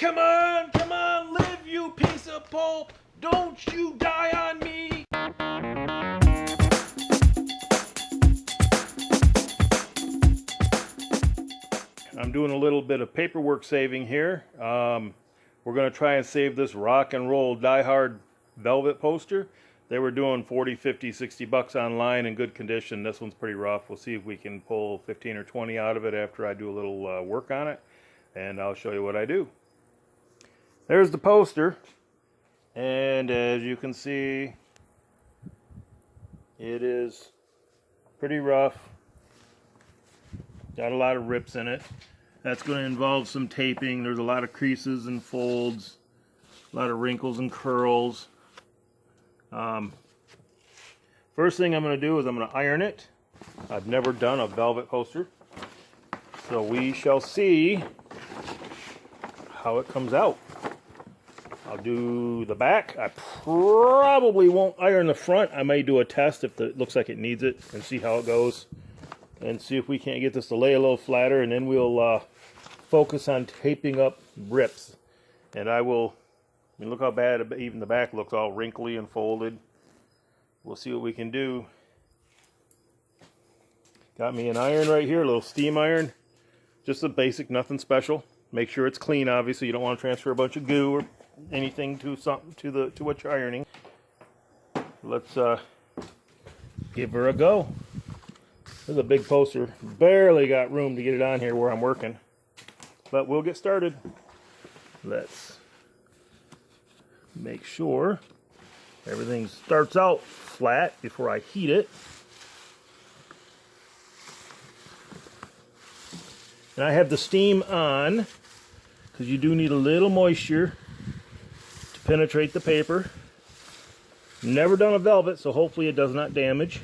Come on, live, you piece of pulp. Don't you die on me. I'm doing a little bit of paperwork saving here. We're going to try and save this rock and roll Die Hard velvet poster. They were doing 40, 50, 60 bucks online in good condition. This one's pretty rough. We'll see if we can pull 15 or 20 out of it after I do a little work on it. And I'll show you what I do. There's the poster. And as you can see, it is pretty rough. Got a lot of rips in it. That's going to involve some taping. There's a lot of creases and folds, a lot of wrinkles and curls. First thing I'm going to do is I'm going to iron it. I've never done a velvet poster, so we shall see how it comes out. I'll do the back. I probably won't iron the front. I may do a test if it looks like it needs it and see how it goes, and see if we can't get this to lay a little flatter, and then we'll focus on taping up rips. And I mean, look how bad even the back looks, all wrinkly and folded. We'll see what we can do. Got me an iron right here, a little steam iron. Just a basic, nothing special. Make sure it's clean, obviously. You don't want to transfer a bunch of goo or anything to what you're ironing. Let's give her a go. This is a big poster. Barely got room to get it on here where I'm working. But we'll get started. Let's make sure everything starts out flat before I heat it. And I have the steam on because you do need a little moisture to penetrate the paper. Never done a velvet, so hopefully it does not damage.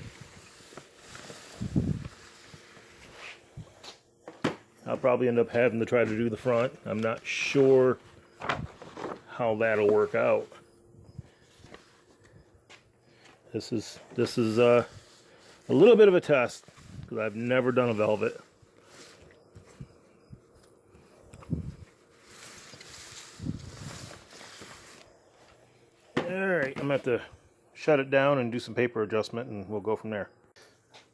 I'll probably end up having to try to do the front. I'm not sure how that'll work out. This is a little bit of a test because I've never done a velvet. Alright, I'm going to have to shut it down and do some paper adjustment, and we'll go from there.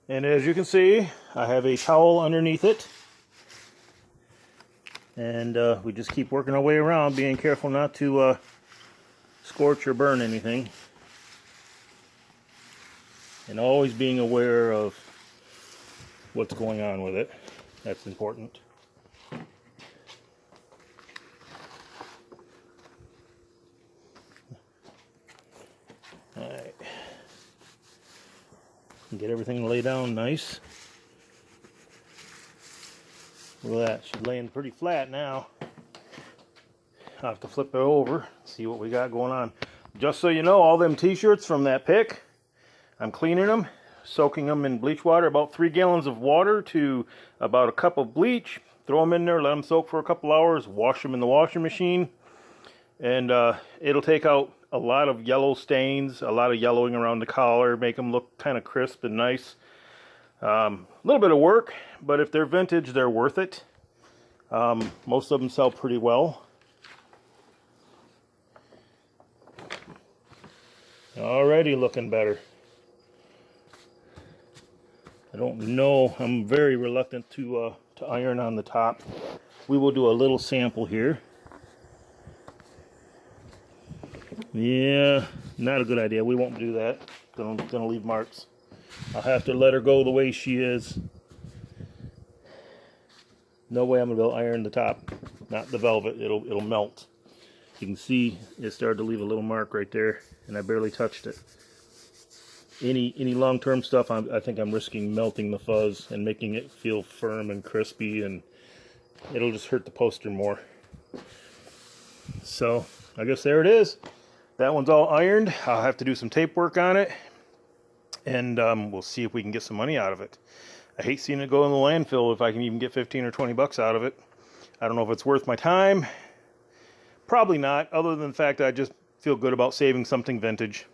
And as you can see, I have a towel underneath it. And we just keep working our way around, being careful not to scorch or burn anything. And always being aware of what's going on with it. That's important. Alright. Get everything laid down nice. Look at that, she's laying pretty flat now. I'll have to flip it over, see what we got going on. Just so you know, all them t-shirts from that pick, I'm cleaning them, soaking them in bleach water, about 3 gallons of water to about a cup of bleach. Throw them in there, let them soak for a couple hours, wash them in the washing machine. And it'll take out a lot of yellow stains, a lot of yellowing around the collar, make them look kind of crisp and nice. A little bit of work, but if they're vintage, they're worth it. Most of them sell pretty well. Already looking better. I don't know. I'm very reluctant to iron on the top. We will do a little sample here. Yeah, not a good idea. We won't do that. Gonna leave marks. I'll have to let her go the way she is. No way I'm gonna be able to iron the top, not the velvet. It'll melt. You can see it started to leave a little mark right there, and I barely touched it. Any long-term stuff, I think I'm risking melting the fuzz and making it feel firm and crispy, and it'll just hurt the poster more. So I guess there it is. That one's all ironed. I'll have to do some tape work on it, and we'll see if we can get some money out of it. I hate seeing it go in the landfill if I can even get 15 or 20 bucks out of it. I don't know if it's worth my time. Probably not, other than the fact that I just feel good about saving something vintage.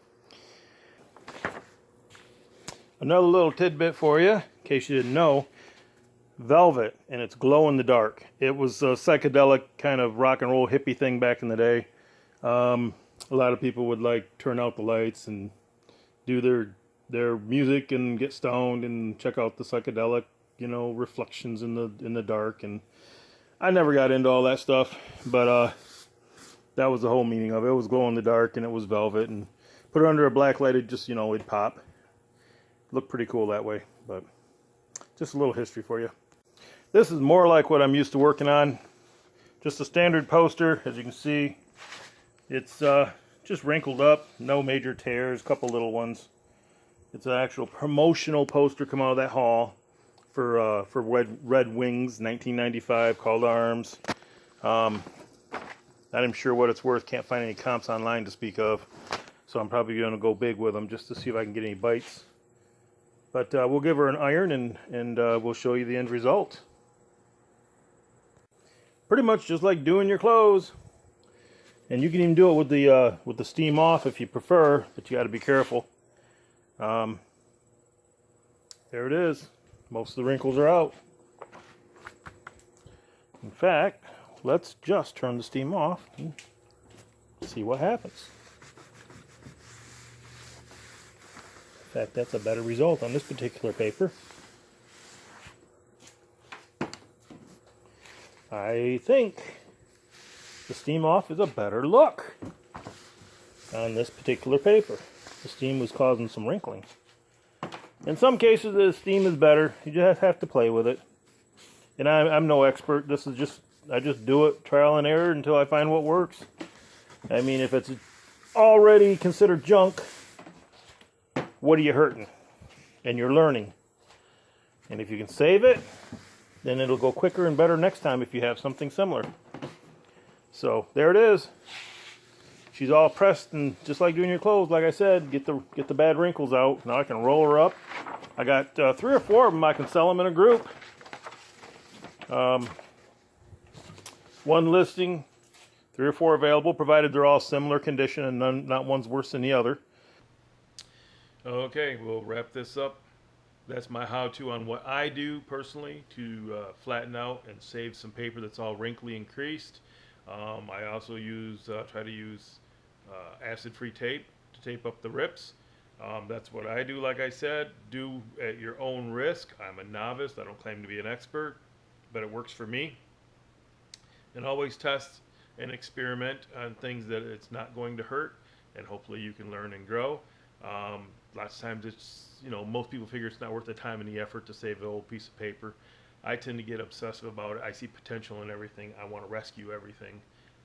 Another little tidbit for you, in case you didn't know. velvet, and it's glow in the dark. It was a psychedelic kind of rock and roll hippie thing back in the day. A lot of people would like turn out the lights and do their music and get stoned and check out the psychedelic, reflections in the dark. And I never got into all that stuff, but that was the whole meaning of it. It was glow in the dark and it was velvet, and put it under a black light, it just, it'd pop. Looked pretty cool that way, but just a little history for you. This is more like what I'm used to working on. Just a standard poster, as you can see. It's just wrinkled up, no major tears, a couple little ones. It's an actual promotional poster come out of that hall for Red Wings 1995, called Arms. Not even sure what it's worth. Can't find any comps online to speak of. So I'm probably going to go big with them just to see if I can get any bites. But we'll give her an iron and we'll show you the end result. Pretty much just like doing your clothes. And you can even do it with the steam off if you prefer, but you got to be careful. There it is. Most of the wrinkles are out. In fact, let's just turn the steam off and see what happens. In fact, that's a better result on this particular paper. I think the steam off is a better look on this particular paper. The steam was causing some wrinkling. In some cases, the steam is better. You just have to play with it. And I'm no expert. This is I just do it, trial and error, until I find what works. I mean, if it's already considered junk, what are you hurting? And you're learning. And if you can save it, then it'll go quicker and better next time if you have something similar. So there it is. She's all pressed, and just like doing your clothes, like I said, get the bad wrinkles out. Now I can roll her up. I got 3 or 4 of them. I can sell them in a group. One listing, 3 or 4 available, provided they're all similar condition and not one's worse than the other. Okay, we'll wrap this up. That's my how-to on what I do personally to flatten out and save some paper that's all wrinkly and creased. I also try to use acid-free tape to tape up the rips. That's what I do, like I said. Do at your own risk. I'm a novice. I don't claim to be an expert, but it works for me. And always test and experiment on things that it's not going to hurt, and hopefully you can learn and grow. Lots of times it's, most people figure it's not worth the time and the effort to save an old piece of paper. I tend to get obsessive about it. I see potential in everything. I want to rescue everything.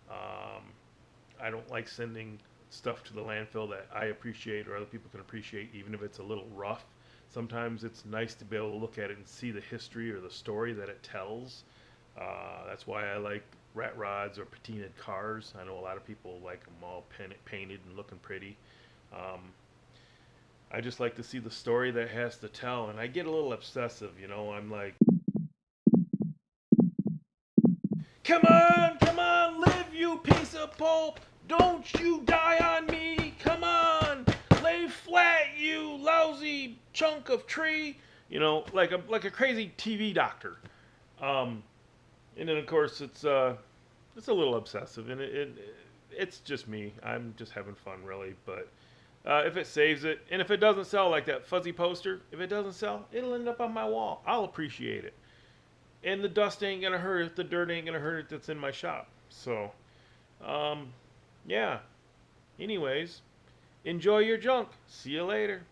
I don't like sending stuff to the landfill that I appreciate or other people can appreciate, even if it's a little rough. Sometimes it's nice to be able to look at it and see the history or the story that it tells. That's why I like rat rods or patinaed cars. I know a lot of people like them all painted and looking pretty. I just like to see the story that has to tell, and I get a little obsessive, I'm like, come on, live, you piece of pulp, don't you die on me, come on, lay flat, you lousy chunk of tree, like a crazy TV doctor. And then of course it's a little obsessive, and it's just me. I'm just having fun, really, but if it saves it, and if it doesn't sell, like that fuzzy poster, if it doesn't sell, it'll end up on my wall. I'll appreciate it. And the dust ain't gonna hurt it, the dirt ain't gonna hurt it that's in my shop. So, yeah. Anyways, enjoy your junk. See you later.